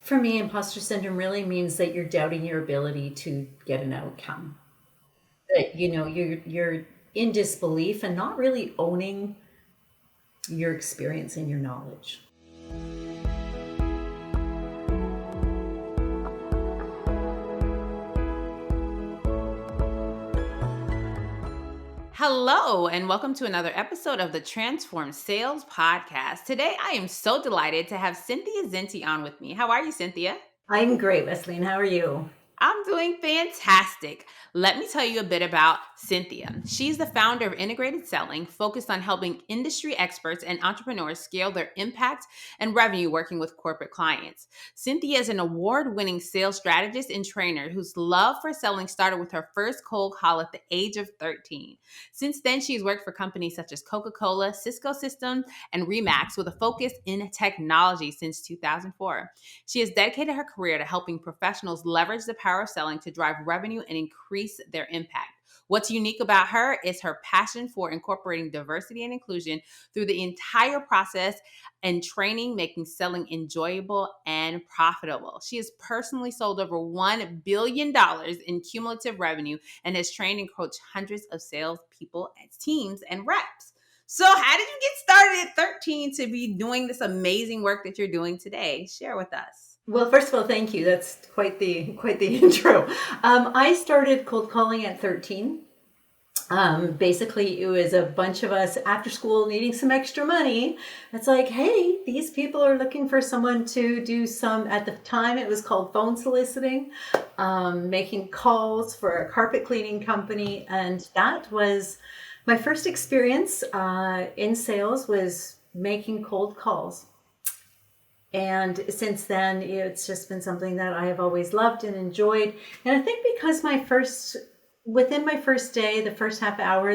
For me, imposter syndrome really means that you're doubting your ability to get an outcome. That you're in disbelief and not really owning your experience and your knowledge. Hello, and welcome to another episode of the Transform Sales Podcast. Today, I am so delighted to have Cynthia Zenti on with me. How are you, Cynthia? I'm great, Wesleyan. How are you? I'm doing fantastic. Let me tell you a bit about Cynthia. She's the founder of Integrated Selling, focused on helping industry experts and entrepreneurs scale their impact and revenue working with corporate clients. Cynthia is an award-winning sales strategist and trainer whose love for selling started with her first cold call at the age of 13. Since then, she's worked for companies such as Coca-Cola, Cisco Systems, and Remax with a focus in technology since 2004. She has dedicated her career to helping professionals leverage the power of selling to drive revenue and increase their impact. What's unique about her is her passion for incorporating diversity and inclusion through the entire process and training, making selling enjoyable and profitable. She has personally sold over $1 billion in cumulative revenue and has trained and coached hundreds of salespeople, teams, and reps. So, how did you get started at 13 to be doing this amazing work that you're doing today? Share with us. Well, first of all, thank you. That's quite the intro. I started cold calling at 13. Basically, it was a bunch of us after school needing some extra money. It's like, hey, these people are looking for someone to do some, at the time it was called phone soliciting, making calls for a carpet cleaning company. And that was my first experience in sales, was making cold calls. And since then, it's just been something that I have always loved and enjoyed. And I think because within my first day, the first half hour,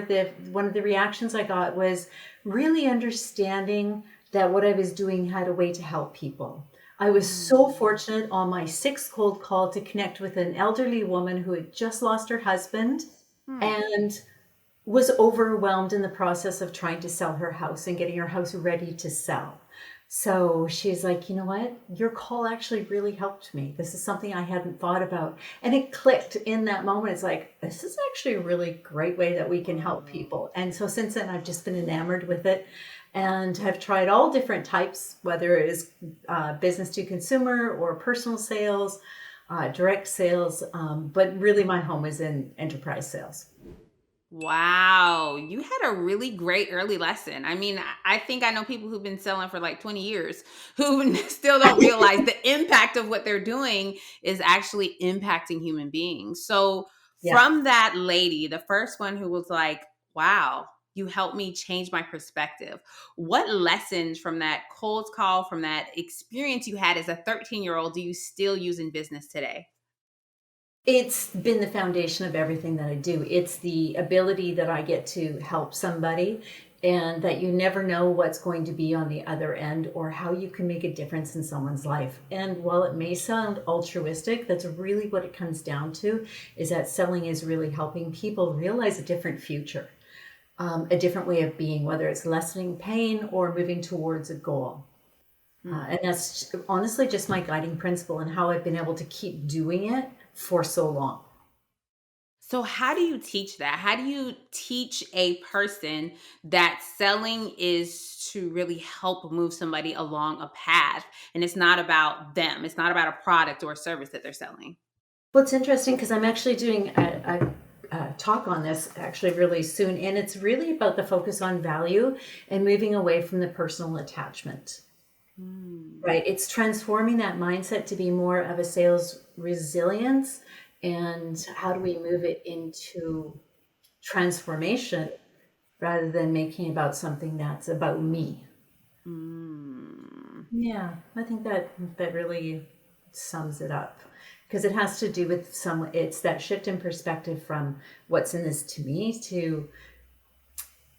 one of the reactions I got was really understanding that what I was doing had a way to help people. I was so fortunate on my sixth cold call to connect with an elderly woman who had just lost her husband and was overwhelmed in the process of trying to sell her house and getting her house ready to sell. So she's like, you know what? Your call actually really helped me. This is something I hadn't thought about. And it clicked in that moment. It's like, this is actually a really great way that we can help people. And so since then, I've just been enamored with it and have tried all different types, whether it is business to consumer or personal sales, direct sales. But really my home is in enterprise sales. Wow, you had a really great early lesson. I mean, I think I know people who've been selling for like 20 years who still don't realize the impact of what they're doing is actually impacting human beings. So, Yeah. from that lady, the first one who was like, wow, you helped me change my perspective. What lessons from that cold call, from that experience you had as a 13-year-old, do you still use in business today? It's been the foundation of everything that I do. It's the ability that I get to help somebody, and that you never know what's going to be on the other end or how you can make a difference in someone's life. And while it may sound altruistic, that's really what it comes down to, is that selling is really helping people realize a different future, a different way of being, whether it's lessening pain or moving towards a goal. And that's honestly just my guiding principle and how I've been able to keep doing it for so long. So, how do you teach that? How do you teach a person that selling is to really help move somebody along a path and it's not about them? It's not about a product or a service that they're selling. Well, it's interesting because I'm actually doing a talk on this actually really soon. And it's really about the focus on value and moving away from the personal attachment. Right. It's transforming that mindset to be more of a sales resilience. And how do we move it into transformation rather than making about something that's about me? Mm. Yeah, I think that really sums it up, because it has to do with it's that shift in perspective from what's in this to me to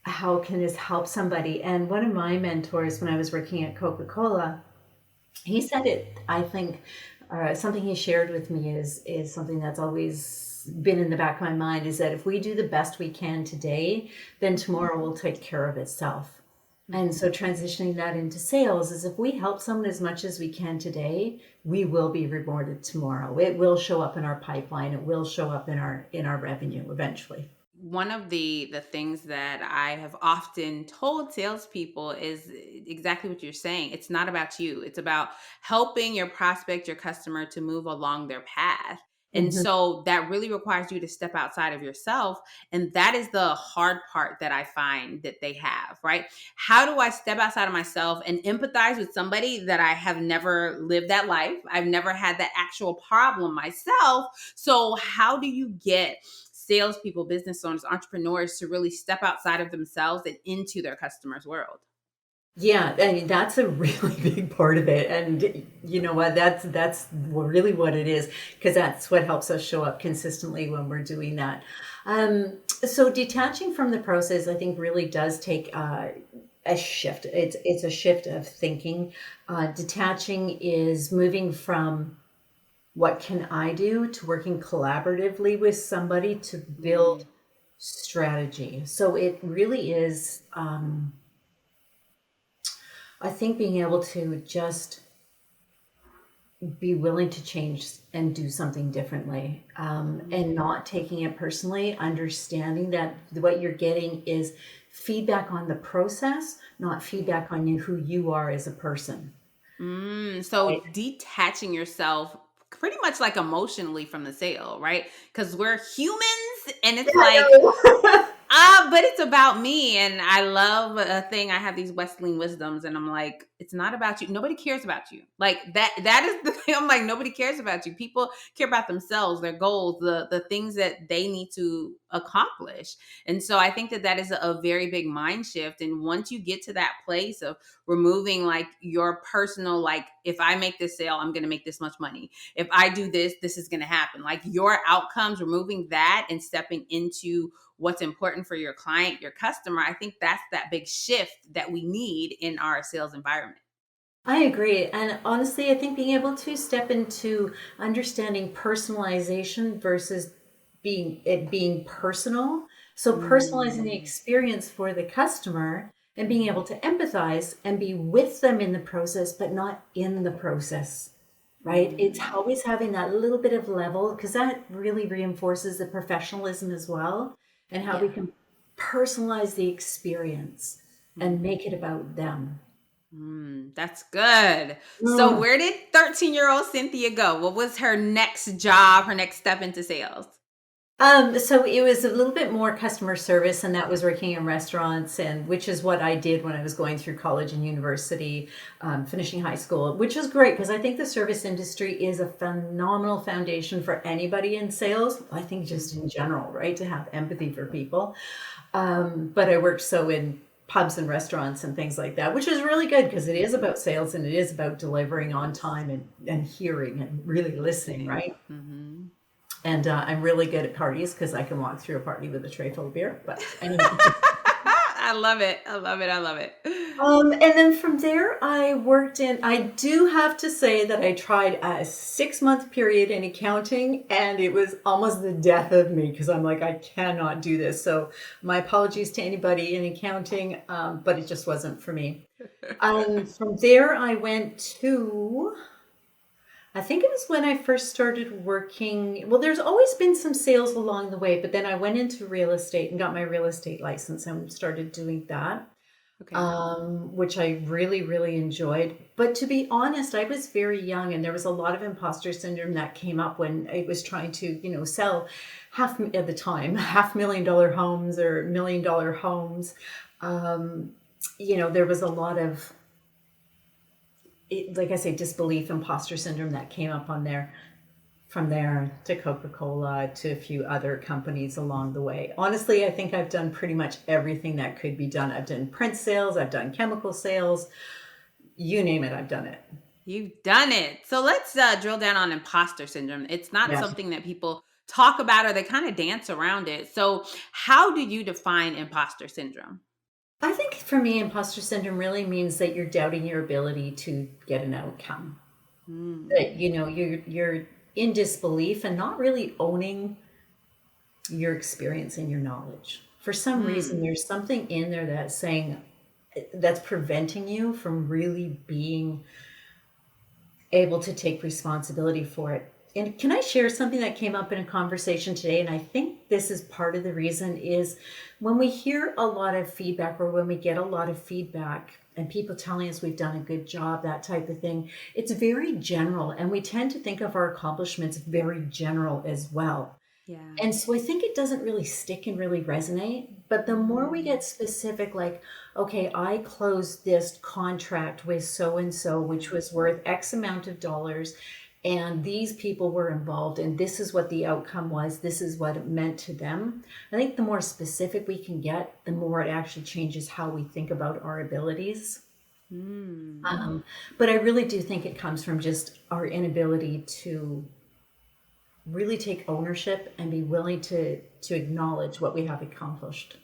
how can this help somebody. And one of my mentors when I was working at Coca-Cola, he said it, I think, something he shared with me is something that's always been in the back of my mind, is that if we do the best we can today, then tomorrow will take care of itself. And so transitioning that into sales is if we help someone as much as we can today, we will be rewarded tomorrow. It will show up in our pipeline. It will show up in our revenue eventually. One of the things that I have often told salespeople is exactly what you're saying. It's not about you. It's about helping your prospect, your customer, to move along their path. And Mhm. so that really requires you to step outside of yourself. And that is the hard part that I find that they have, right? How do I step outside of myself and empathize with somebody that I have never lived that life? I've never had that actual problem myself. So, how do you get salespeople, business owners, entrepreneurs to really step outside of themselves and into their customers' world? Yeah, I mean, that's a really big part of it. And you know what? That's really what it is, because that's what helps us show up consistently when we're doing that. So detaching from the process, I think, really does take a shift. It's a shift of thinking. Detaching is moving from what can I do to working collaboratively with somebody to build Mm, strategy. So it really is. I think being able to just be willing to change and do something differently, and mm, not taking it personally, understanding that what you're getting is feedback on the process, not feedback on you, who you are as a person. So Right? detaching yourself pretty much like emotionally from the sale, right? Because we're humans and Yeah, it's I like, know. but it's about me. And I love a thing. I have these Wesleyan wisdoms, and I'm like, it's not about you. Nobody cares about you. Like that is the thing. I'm like, nobody cares about you. People care about themselves, their goals, the things that they need to accomplish. And so I think that that is a very big mind shift. And once you get to that place of removing like your personal, like, if I make this sale, I'm gonna make this much money. If I do this, this is gonna happen. Like your outcomes, removing that and stepping into what's important for your client, your customer, I think that's that big shift that we need in our sales environment. I agree. And honestly, I think being able to step into understanding personalization versus being personal. So personalizing the Mm, experience for the customer and being able mhm, to empathize and be with them in the process, but not in the process. Right? It's mm, always having that little bit of level, because that really reinforces the professionalism as well, and how we yeah. can personalize the experience and Mm, make it about them. that's good. So, where did 13-year-old Cynthia go? What was her next job, her next step into sales? So it was a little bit more customer service, and that was working in restaurants, and which is what I did when I was going through college and university, finishing high school, which is great because I think the service industry is a phenomenal foundation for anybody in sales. I think just in general, right, to have empathy for people. But I worked so in pubs and restaurants and things like that, which is really good because it is about sales and it is about delivering on Yes. time and hearing and really listening, Listening. right? Hmm. And I'm really good at parties because I can walk through a party with a tray full of beer. But anyway, I love it. I love it. I love it. and then from there, I worked in. I do have to say that I tried a 6 month period in accounting, and it was almost the death of me because I'm like, I cannot do this. So my apologies to anybody in accounting, but it just wasn't for me. From there, I went to. I think it was when I first started working. Well, there's always been some sales along the way, but then I went into real estate and got my real estate license and started doing that, Okay. which I really, really enjoyed. But to be honest, I was very young, and there was a lot of imposter syndrome that came up when I was trying to, sell at the time $500,000 homes or $1 million homes. There was a lot of like I say, disbelief, imposter syndrome that came up on there. From there to Coca-Cola to a few other companies along the way. Honestly, I think I've done pretty much everything that could be done. I've done print sales, I've done chemical sales, you name it, I've done it. You've done it. So let's drill down on imposter syndrome. It's not Yes. something that people talk about or they kind of dance around it. So, how do you define imposter syndrome? I think for me, imposter syndrome really means that you're doubting your ability to get an outcome. Mm, That you're in disbelief and not really owning your experience and your knowledge. For some reason, mm, there's something in there that's saying, that's preventing you from really being able to take responsibility for it. And can I share something that came up in a conversation today? And I think this is part of the reason is when we hear a lot of feedback or when we get a lot of feedback and people telling us we've done a good job, that type of thing, it's very general. And we tend to think of our accomplishments very general as well. Yeah. And so I think it doesn't really stick and really resonate. But the more we get specific, like, okay, I closed this contract with so and so, which was worth X amount of dollars, and these people were involved, and this is what the outcome was, this is what it meant to them. I think the more specific we can get, the more it actually changes how we think about our abilities. But I really do think it comes from just our inability to really take ownership and be willing to acknowledge what we have accomplished.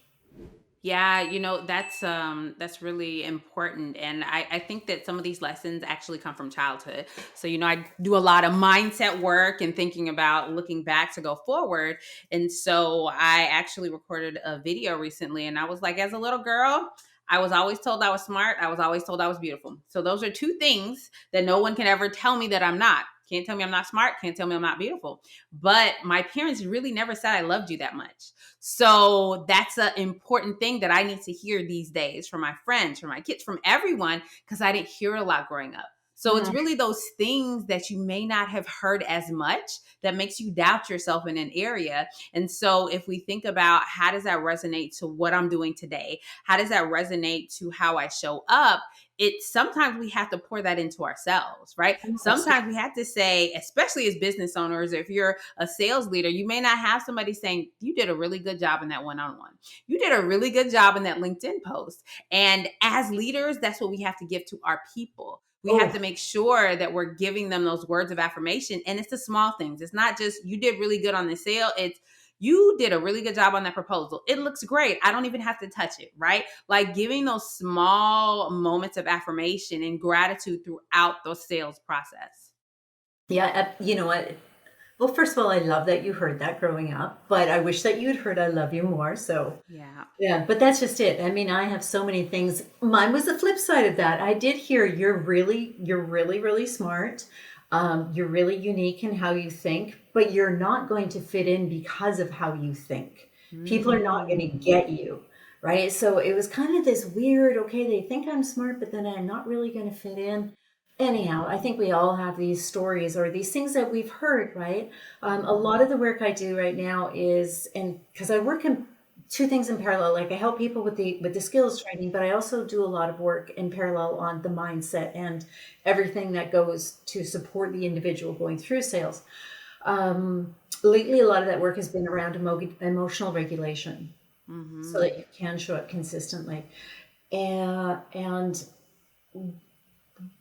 Yeah, that's really important. And I think that some of these lessons actually come from childhood. So, I do a lot of mindset work and thinking about looking back to go forward. And so I actually recorded a video recently and I was like, as a little girl, I was always told I was smart. I was always told I was beautiful. So those are two things that no one can ever tell me that I'm not. Can't tell me I'm not smart. Can't tell me I'm not beautiful. But my parents really never said I loved you that much. So that's an important thing that I need to hear these days from my friends, from my kids, from everyone, because I didn't hear a lot growing up. So it's really those things that you may not have heard as much that makes you doubt yourself in an area. And so if we think about how does that resonate to what I'm doing today? How does that resonate to how I show up? Sometimes we have to pour that into ourselves, right? Sometimes we have to say, especially as business owners, if you're a sales leader, you may not have somebody saying, you did a really good job in that one-on-one. You did a really good job in that LinkedIn post. And as leaders, that's what we have to give to our people. We have to make sure that we're giving them those words of affirmation. And it's the small things. It's not just you did really good on the sale. It's you did a really good job on that proposal. It looks great. I don't even have to touch it, right? Like giving those small moments of affirmation and gratitude throughout the sales process. Yeah, you know what? Well, first of all, I love that you heard that growing up, but I wish that you'd heard I love you more. So, Yeah. yeah, but that's just it. I mean, I have so many things. Mine was the flip side of that. I did hear you're really, really smart. You're really unique in how you think, but you're not going to fit in because of how you think. People are not going to get you, right? So it was kind of this weird, okay, they think I'm smart, but then I'm not really going to fit in. Anyhow, I think we all have these stories or these things that we've heard, right? A lot of the work I do right now is, and because I work in two things in parallel, like I help people with the skills training, but I also do a lot of work in parallel on the mindset and everything that goes to support the individual going through sales. Lately, a lot of that work has been around emotional regulation, so that you can show up consistently, and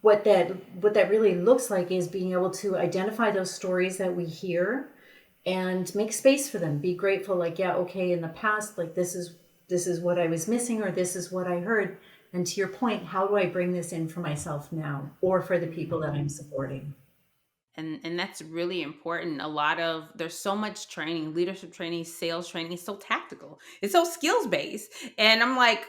what that really looks like is being able to identify those stories that we hear and make space for them. Be grateful, like, yeah, okay, in the past, like this is what I was missing, or this is what I heard. And to your point, how do I bring this in for myself now or for the people that I'm supporting? And that's really important. There's so much training, leadership training, sales training. It's so tactical. It's so skills based. And I'm like,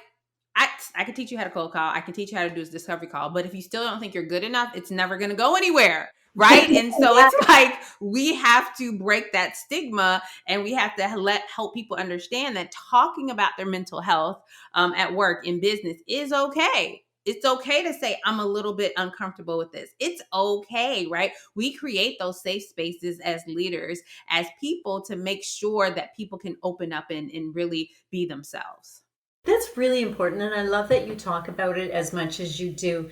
I can teach you how to cold call. I can teach you how to do a discovery call. But if you still don't think you're good enough, it's never going to go anywhere. Right. And so Yeah. it's like we have to break that stigma and we have to help people understand that talking about their mental health at work, in business is okay. It's okay to say, I'm a little bit uncomfortable with this. It's okay, right? We create those safe spaces as leaders, as people, to make sure that people can open up and really be themselves. That's really important. And I love that you talk about it as much as you do,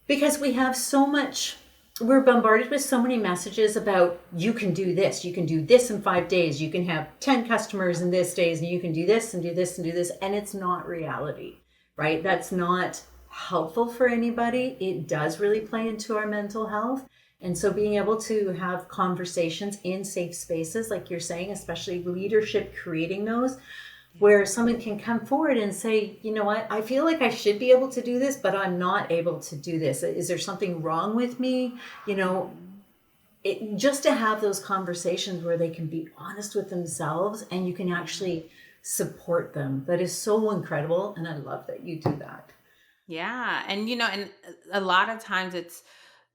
because we have so much, we're bombarded with so many messages about you can do this, you can do this in 5 days, you can have 10 customers in this days, and you can do this and do this and do this. And it's not reality, right? That's not helpful for anybody. It does really play into our mental health. And so being able to have conversations in safe spaces, like you're saying, especially leadership, creating those where someone can come forward and say, you know what, I feel like I should be able to do this, but I'm not able to do this. Is there something wrong with me? Just to have those conversations where they can be honest with themselves and you can actually support them. That is so incredible. And I love that you do that. Yeah. And a lot of times it's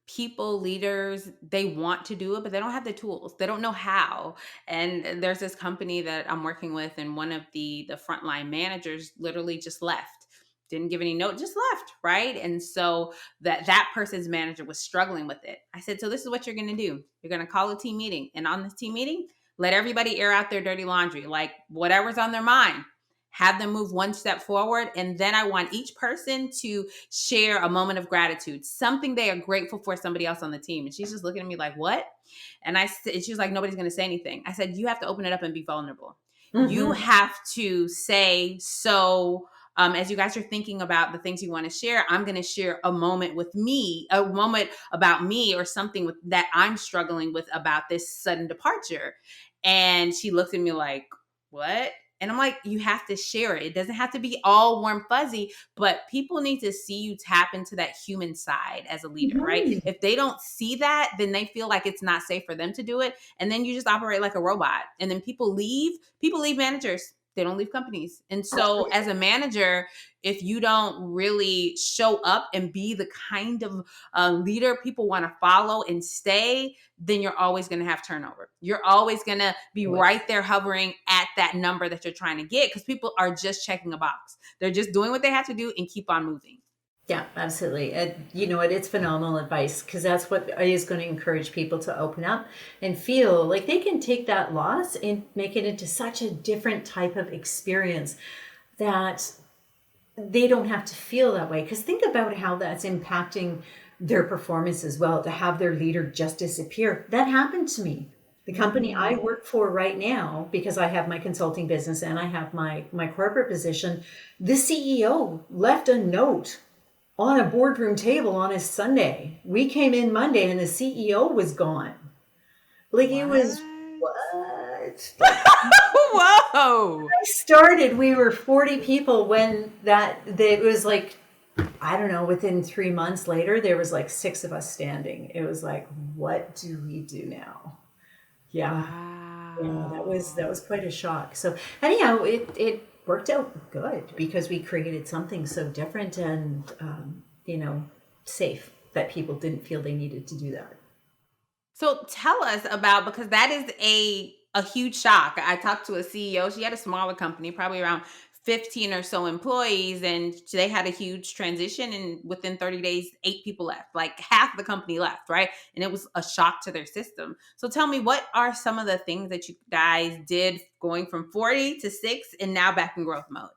people, leaders, they want to do it, but they don't have the tools. They don't know how. And there's this company that I'm working with, and one of the frontline managers literally just left. Didn't give any note, just left, right? And so that person's manager was struggling with it. I said, so this is what you're going to do. You're going to call a team meeting, and on this team meeting, let everybody air out their dirty laundry, like whatever's on their mind. Have them move one step forward. And then I want each person to share a moment of gratitude, something they are grateful for somebody else on the team. And she's just looking at me like, what? And I said, she was like, nobody's going to say anything. I said, you have to open it up and be vulnerable. You Mm-hmm. have to say, so as you guys are thinking about the things you want to share, I'm going to share a moment with me, a moment about me, or something that I'm struggling with about this sudden departure. And she looked at me like, what? And I'm like, you have to share it. It doesn't have to be all warm fuzzy, but people need to see you tap into that human side as a leader, right? Mm-hmm. If they don't see that, then they feel like it's not safe for them to do it. And then you just operate like a robot. And then people leave managers. They don't leave companies. And so as a manager, if you don't really show up and be the kind of leader people want to follow and stay, then you're always going to have turnover. You're always going to be right there hovering at that number that you're trying to get, because people are just checking a box. They're just doing what they have to do and keep on moving. Yeah, absolutely. And you know what? It's phenomenal advice, because that's what is going to encourage people to open up and feel like they can take that loss and make it into such a different type of experience that they don't have to feel that way. Because think about how that's impacting their performance as well, to have their leader just disappear. That happened to me. The company I work for right now, because I have my consulting business and I have my corporate position, the CEO left a note on a boardroom table on a Sunday. We came in Monday and the CEO was gone. Like it was, What? what? Whoa. I started, we were 40 people when it was like, I don't know, within 3 months later, there was like 6 of us standing. It was like, what do we do now? Yeah. Yeah, that was Wow. quite a shock. So anyhow, it worked out good because we created something so different and safe, that people didn't feel they needed to do that. So tell us about, because that is a huge shock. I talked to a CEO. She had a smaller company, probably around 15 or so employees, and they had a huge transition, and within 30 days 8 people left. Like half the company left, right? And it was a shock to their system. So tell me, what are some of the things that you guys did going from 40 to 6 and now back in growth mode?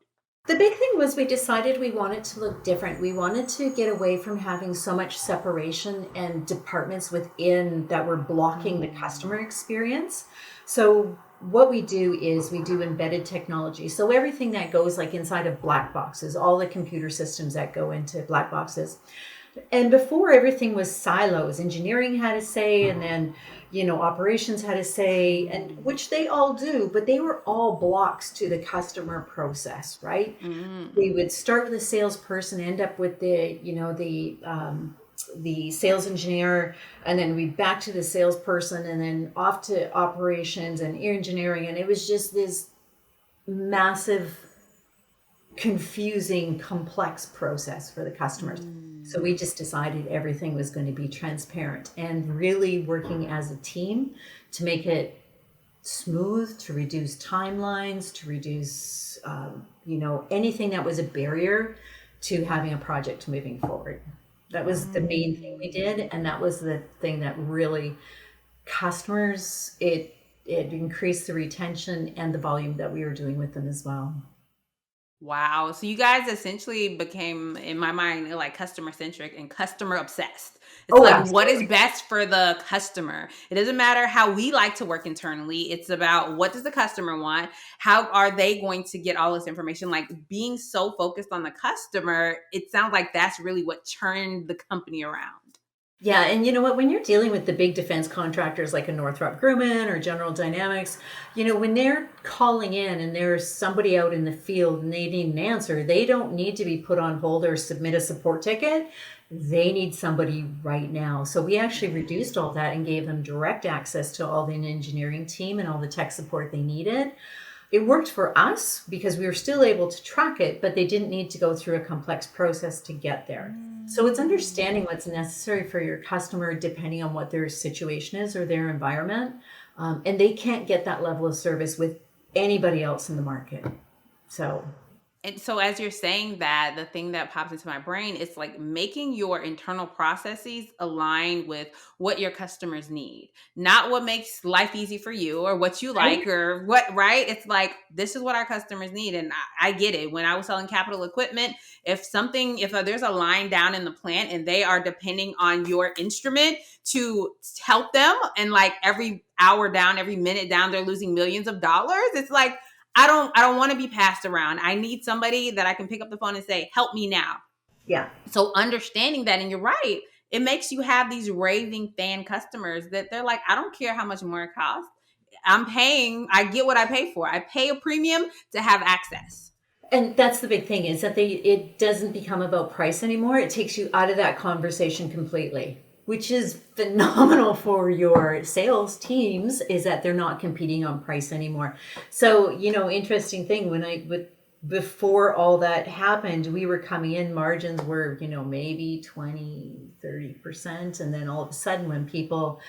The big thing was we decided we wanted to look different. We wanted to get away from having so much separation and departments within that were blocking the Mm. customer experience. So what we do is we do embedded technology. So everything that goes like inside of black boxes, all the computer systems that go into black boxes. And before, everything was silos. Engineering had a say, and then operations had a say, and which they all do, but they were all blocks to the customer process, right? Mm. We would start with a salesperson, end up with the sales engineer, and then we back to the salesperson, and then off to operations and engineering, and it was just this massive, confusing, complex process for the customers. So we Mm. just decided everything was going to be transparent and really working as a team to make it smooth, to reduce timelines, to reduce, anything that was a barrier to having a project moving forward. That was the main thing we Mm. did, and that was the thing that really customers, it increased the retention and the volume that we were doing with them as well. Wow. So you guys essentially became, in my mind, like customer centric and customer obsessed. It's Oh, like, what is absolutely. best for the customer? It doesn't matter how we like to work internally. It's about, what does the customer want? How are they going to get all this information? Like, being so focused on the customer, it sounds like that's really what turned the company around. Yeah, and you know what? When you're dealing with the big defense contractors like a Northrop Grumman or General Dynamics, when they're calling in and there's somebody out in the field and they need an answer, they don't need to be put on hold or submit a support ticket. They need somebody right now. So we actually reduced all that and gave them direct access to all the engineering team and all the tech support they needed. It worked for us because we were still able to track it, but they didn't need to go through a complex process to get there. So it's understanding what's necessary for your customer depending on what their situation is or their environment. And they can't get that level of service with anybody else in the market. So And so, as you're saying that, the thing that pops into my brain is like making your internal processes align with what your customers need, not what makes life easy for you or what you right? like or what, right? It's like, this is what our customers need. And I get it. When I was selling capital equipment, if there's a line down in the plant and they are depending on your instrument to help them, and like every hour down, every minute down, they're losing millions of dollars, it's like, I don't want to be passed around. I need somebody that I can pick up the phone and say, help me now. Yeah. So understanding that, and you're right, it makes you have these raving fan customers that they're like, I don't care how much more it costs. I get what I pay for. I pay a premium to have access. And that's the big thing is that it doesn't become about price anymore. It takes you out of that conversation completely, which is phenomenal for your sales teams is that they're not competing on price anymore. So, interesting thing before all that happened, we were coming in, margins were, maybe 20-30%. And then all of a sudden when people,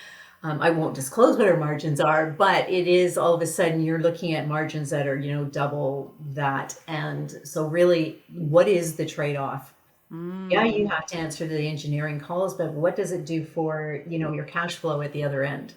I won't disclose what our margins are, but it is all of a sudden you're looking at margins that are, double that. And so really, what is the trade-off? Yeah, you have to answer the engineering calls, but what does it do for, your cash flow at the other end?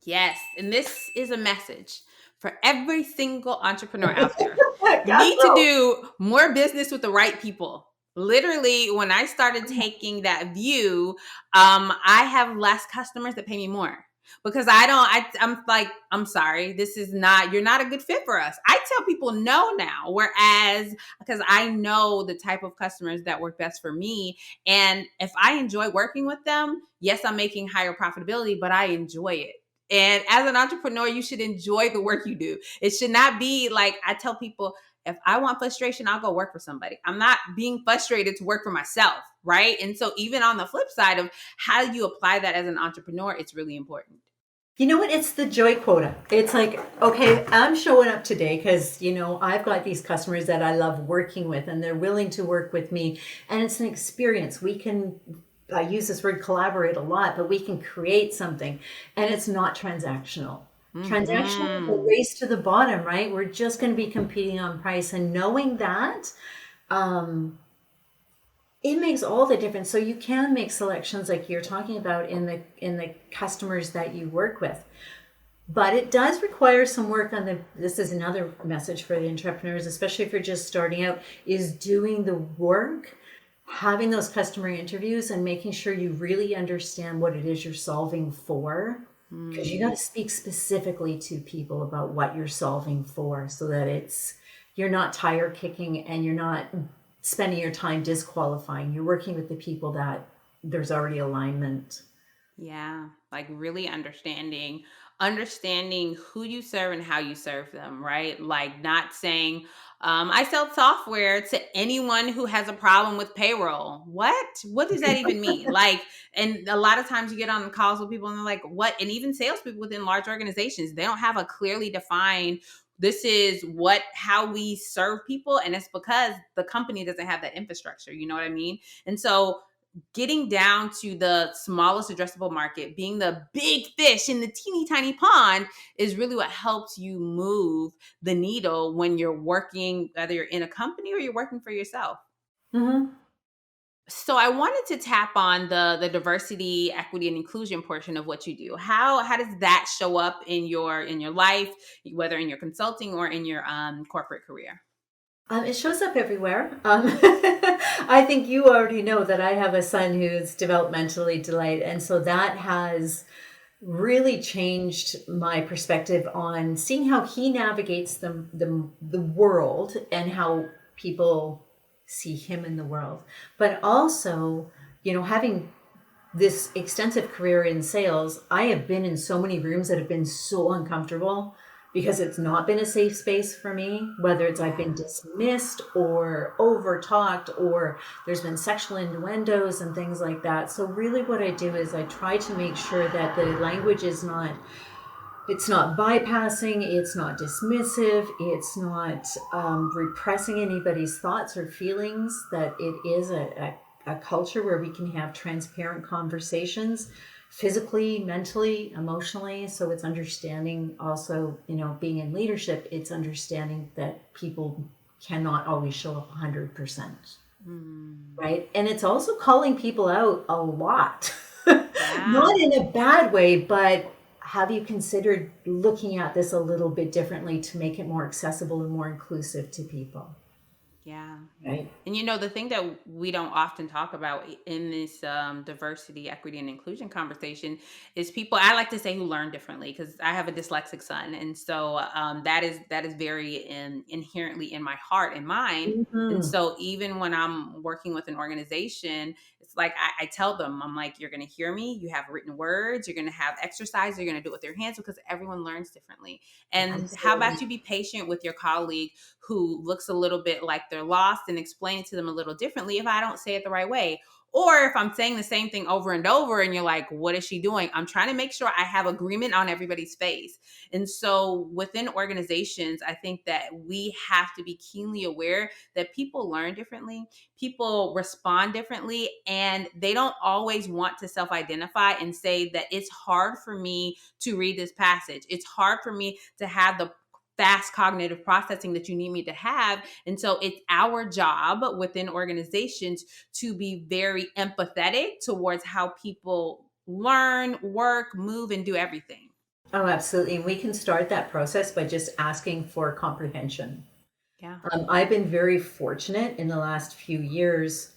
Yes. And this is a message for every single entrepreneur out there. You Cash need to flow. do more business with the right people. Literally, when I started taking that view, I have less customers that pay me more because I'm like, I'm sorry, you're not a good fit for us. I tell people no now, whereas because I know the type of customers that work best for me. And if I enjoy working with them, yes, I'm making higher profitability, but I enjoy it. And as an entrepreneur, you should enjoy the work you do. It should not be like I tell people, if I want frustration, I'll go work for somebody. I'm not being frustrated to work for myself, right? And so even on the flip side of how you apply that as an entrepreneur, it's really important. You know what? It's the joy quota. It's like, okay, I'm showing up today because, I've got these customers that I love working with and they're willing to work with me. And it's an experience. I use this word collaborate a lot, but we can create something and it's not transactional. Transactional is a Mm-hmm. race to the bottom, right? We're just going to be competing on price and knowing that, um, it makes all the difference. So you can make selections like you're talking about in the customers that you work with. But it does require some work on this is another message for the entrepreneurs, especially if you're just starting out, is doing the work, having those customer interviews and making sure you really understand what it is you're solving for. Because you got to speak specifically to people about what you're solving for so that you're not tire kicking and you're not spending your time disqualifying. You're working with the people that there's already alignment. Yeah, like really understanding who you serve and how you serve them, right? Like not saying, I sell software to anyone who has a problem with payroll. What does that even mean? Like, and a lot of times you get on calls with people and they're like, what? And even salespeople within large organizations, they don't have a clearly defined, this is how we serve people. And it's because the company doesn't have that infrastructure. You know what I mean? And so getting down to the smallest addressable market, being the big fish in the teeny tiny pond is really what helps you move the needle when you're working, whether you're in a company or you're working for yourself. Mm-hmm. So I wanted to tap on the diversity, equity, and inclusion portion of what you do. How does that show up in your life, whether in your consulting or in your corporate career? It shows up everywhere. I think you already know that I have a son who's developmentally delayed, and so that has really changed my perspective on seeing how he navigates the world and how people see him in the world. But also, having this extensive career in sales, I have been in so many rooms that have been so uncomfortable because it's not been a safe space for me, whether it's I've been dismissed or over talked or there's been sexual innuendos and things like that. So really what I do is I try to make sure that the language is not It's not bypassing, it's not dismissive, it's not repressing anybody's thoughts or feelings, that it is a culture where we can have transparent conversations physically, mentally, emotionally. So it's understanding also, being in leadership, it's understanding that people cannot always show up 100%. Mm, Right. And it's also calling people out a lot. yeah. Not in a bad way, but have you considered looking at this a little bit differently to make it more accessible and more inclusive to people? Yeah. Right. And the thing that we don't often talk about in this diversity, equity, and inclusion conversation is people. I like to say who learn differently because I have a dyslexic son, and so that is very inherently in my heart and mind. And Mhm. so even when I'm working with an organization, it's like I tell them, I'm like, you're going to hear me. You have written words. You're going to have exercise. You're going to do it with your hands because everyone learns differently. And how about Absolutely. you be patient with your colleague who looks a little bit like they're lost, and explain it to them a little differently if I don't say it the right way. Or if I'm saying the same thing over and over and you're like, what is she doing? I'm trying to make sure I have agreement on everybody's face. And so within organizations, I think that we have to be keenly aware that people learn differently, people respond differently, and they don't always want to self identify and say that it's hard for me to read this passage. It's hard for me to have the fast cognitive processing that you need me to have. And so it's our job within organizations to be very empathetic towards how people learn, work, move, and do everything. Oh, absolutely. And we can start that process by just asking for comprehension. Yeah. I've been very fortunate in the last few years.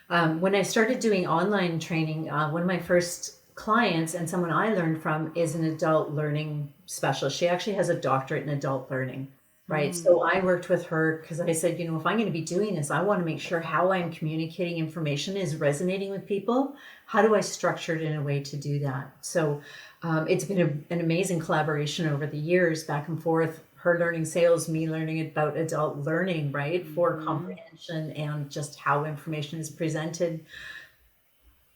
When I started doing online training, one of my first clients and someone I learned from is an adult learning specialist. She actually has a doctorate in adult learning, right? So Mm, I worked with her because I said, if I'm going to be doing this, I want to make sure how I'm communicating information is resonating with people. How do I structure it in a way to do that? So it's been an amazing collaboration over the years, back and forth. Her learning sales, me learning about adult learning, right? For mhm, comprehension and just how information is presented.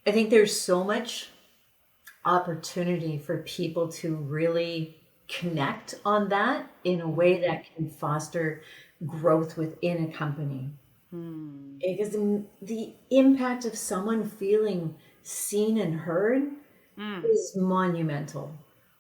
I think there's so much opportunity for people to really connect on that in a way mhm, that can foster growth within a company. mm, Because the impact of someone feeling seen and heard mm. is monumental.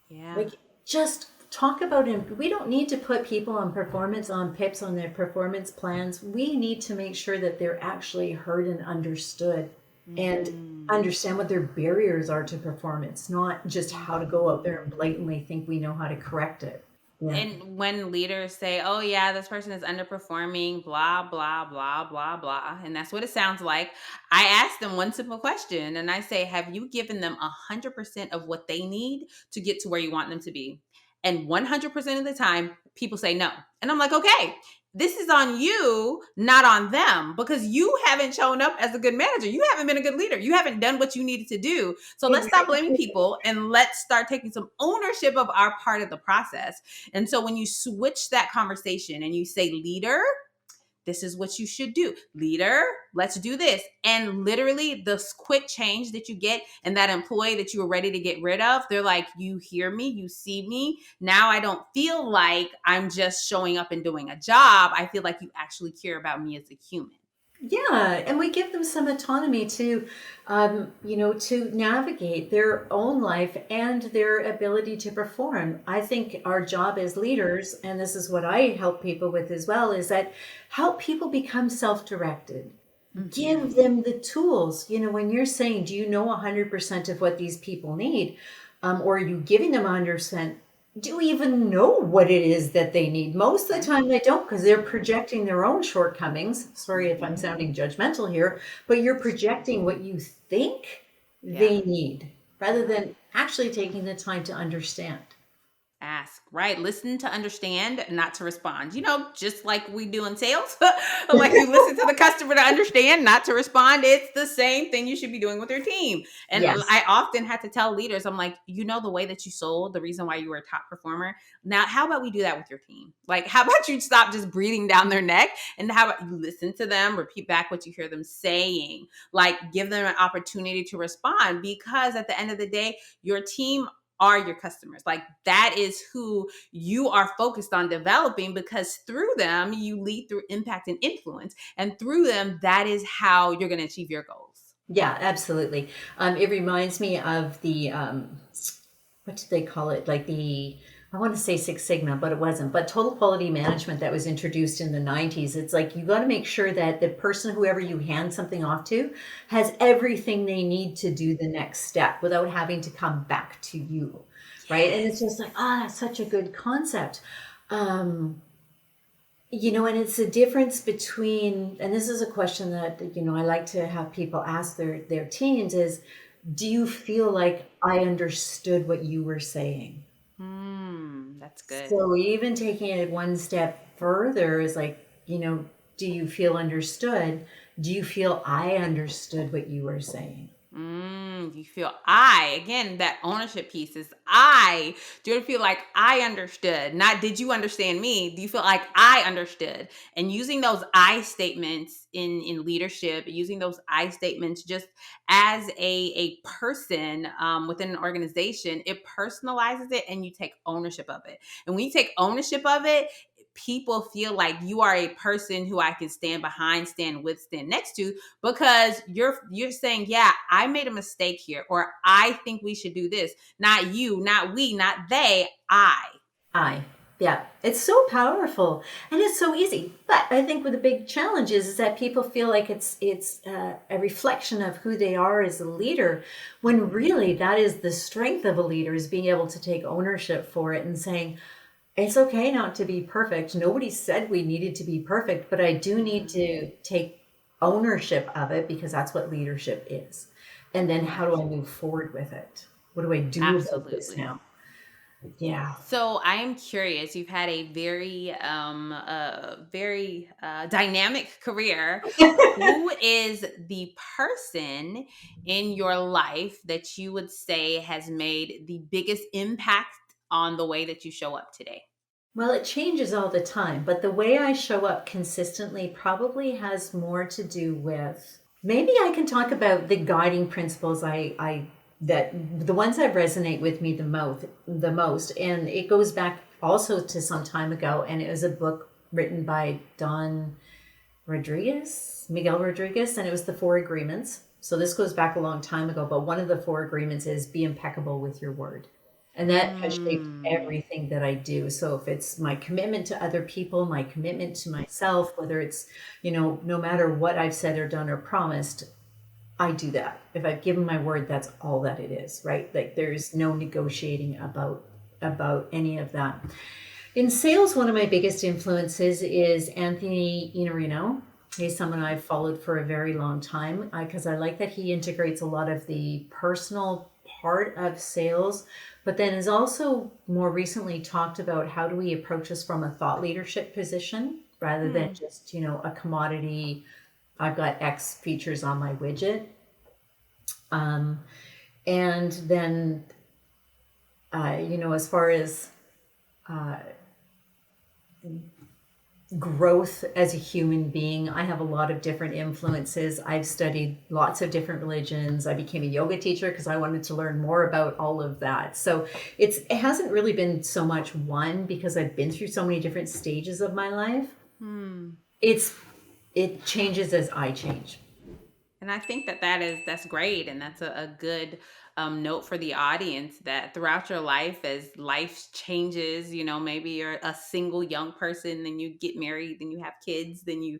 Yeah. Like, just talk about it. We don't need to put people on PIPs on their performance plans. We need to make sure that they're actually heard and understood and Mhm, understand what their barriers are to performance, not just how to go out there and mhm. blatantly think we know how to correct it. Yeah. And when leaders say, "Oh yeah, this person is underperforming, blah blah blah blah blah," and that's what it sounds like, I ask them one simple question, and I say, "Have you given them 100% of what they need to get to where you want them to be?" And 100% of the time, people say no, and I'm like, "Okay, this is on you, not on them, because you haven't shown up as a good manager. You haven't been a good leader. You haven't done what you needed to do. So let's stop blaming Exactly. people and let's start taking some ownership of our part of the process." And so when you switch that conversation and you say, leader, this is what you should do. Leader, let's do this. And literally, the quick change that you get, and that employee that you were ready to get rid of, they're like, you hear me, you see me. Now I don't feel like I'm just showing up and doing a job. I feel like you actually care about me as a human. Yeah, and we give them some autonomy to navigate their own life and their ability to perform. I think our job as leaders, and this is what I help people with as well, is that help people become self-directed. Give Mm-hmm. them the tools. When you're saying, do you know 100% of what these people need? Or are you giving them 100%? Do we even know what it is that they need? Most of the Right. time they don't, because they're projecting their own shortcomings. Sorry if I'm Mm-hmm. sounding judgmental here, but you're projecting what you think Yeah. they need rather Yeah. than actually taking the time to understand. Ask, right? Listen to understand, not to respond. Just like we do in sales, like you listen to the customer to understand, not to respond. It's the same thing you should be doing with your team. And Yes. I often had to tell leaders, I'm like, the way that you sold, the reason why you were a top performer. Now, how about we do that with your team? Like, how about you stop just breathing down their neck, and how about you listen to them, repeat back what you hear them saying, like give them an opportunity to respond, because at the end of the day, your team are your customers. Like that is who you are focused on developing, because through them you lead through impact and influence, and through them that is how you're going to achieve your goals. Yeah, absolutely. It reminds me of the what did they call it? Like the, I want to say Six Sigma, but it wasn't. But total quality management that was introduced in the 90s. It's like you got to make sure that the person, whoever you hand something off to, has everything they need to do the next step without having to come back to you. Right. And it's just like, that's such a good concept. Um, and it's a difference between, and this is a question that, I like to have people ask their teams is, do you feel like I understood what you were saying? That's good. So even taking it one step further is like, do you feel understood? Do you feel I understood what you were saying? You feel I, again, that ownership piece is I. Do you feel like I understood? Not did you understand me? Do you feel like I understood? And using those I statements in leadership, using those I statements just as a person within an organization, it personalizes it and you take ownership of it. And when you take ownership of it, people feel like you are a person who I can stand behind, stand with, stand next to, because you're saying, yeah, I made a mistake here, or I think we should do this. Not you, not we, not they, I. Yeah, it's so powerful and it's so easy. But I think what the big challenge is that people feel like it's a reflection of who they are as a leader, when really that is the strength of a leader, is being able to take ownership for it and saying, it's okay not to be perfect. Nobody said we needed to be perfect, but I do need to take ownership of it because that's what leadership is. And then how do I move forward with it? What do I do about this absolutely. now? Yeah. So I am curious. You've had a very dynamic career. Who is the person in your life that you would say has made the biggest impact on the way that you show up today? Well, it changes all the time, but the way I show up consistently probably has more to do with, maybe I can talk about the guiding principles I that the ones that resonate with me the most, and it goes back also to some time ago, and it was a book written by Miguel Rodriguez, and it was the Four Agreements. So this goes back a long time ago, but one of the four agreements is be impeccable with your word. And that has shaped Mm, everything that I do. So if it's my commitment to other people, my commitment to myself, whether it's, no matter what I've said or done or promised, I do that. If I've given my word, that's all that it is, right? Like there's no negotiating about any of that. In sales, one of my biggest influences is Anthony Iannarino. He's someone I've followed for a very long time because I like that he integrates a lot of the personal part of sales, but then has also more recently talked about how do we approach this from a thought leadership position rather than mm. just, a commodity. I've got X features on my widget. Um, and then, as far as growth as a human being, I have a lot of different influences. I've studied lots of different religions. I became a yoga teacher because I wanted to learn more about all of that. So it hasn't really been so much one, because I've been through so many different stages of my life. Hmm. It's it changes as I change. And I think that's great, and that's a good note for the audience, that throughout your life, as life changes, maybe you're a single young person, then you get married, then you have kids, then you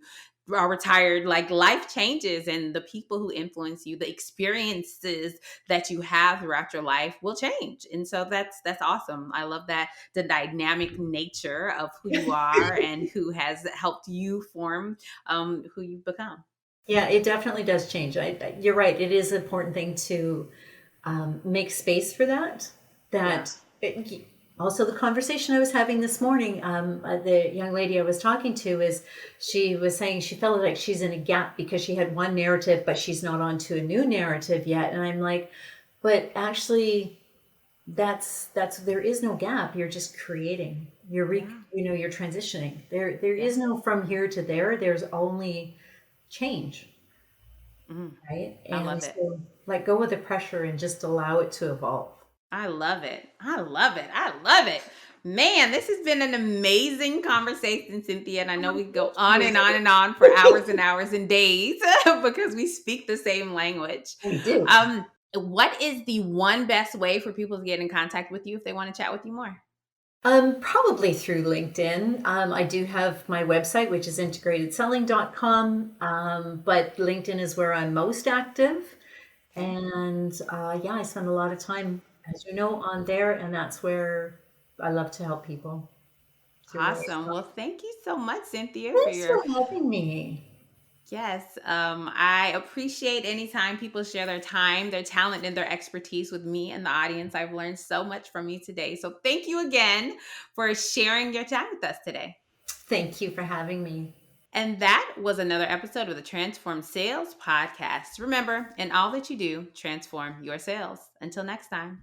are retired. Like life changes, and the people who influence you, the experiences that you have throughout your life will change. And so that's awesome. I love that, the dynamic nature of who you are and who has helped you form who you've become. Yeah, it definitely does change. You're right. It is an important thing to make space for that. Yeah. Also, the conversation I was having this morning, the young lady I was talking to, is she was saying she felt like she's in a gap because she had one narrative, but she's not onto a new narrative yet. And I'm like, but actually, that's there is no gap. You're just creating. Yeah. You're transitioning. There Yeah. is no from here to there. There's only change, Mhm. right? I And love it. so let go of the pressure and just allow it to evolve. I love it. I love it. I love it. Man, this has been an amazing conversation, Cynthia. And I know we could go Thank on and on you. and on for hours and hours and days because we speak the same language. We do. What is the one best way for people to get in contact with you if they want to chat with you more? Probably through LinkedIn. I do have my website, which is integratedselling.com, but LinkedIn is where I'm most active. Okay. And yeah, I spend a lot of time, as you know, on there, and that's where I love to help people. So you're right. Awesome. Well, thank you so much, Cynthia, for Thanks your for having me. yes. I appreciate anytime people share their time, their talent, and their expertise with me and the audience. I've learned so much from you today. So thank you again for sharing your time with us today. Thank you for having me. And that was another episode of the Transform Sales Podcast. Remember, in all that you do, transform your sales. Until next time.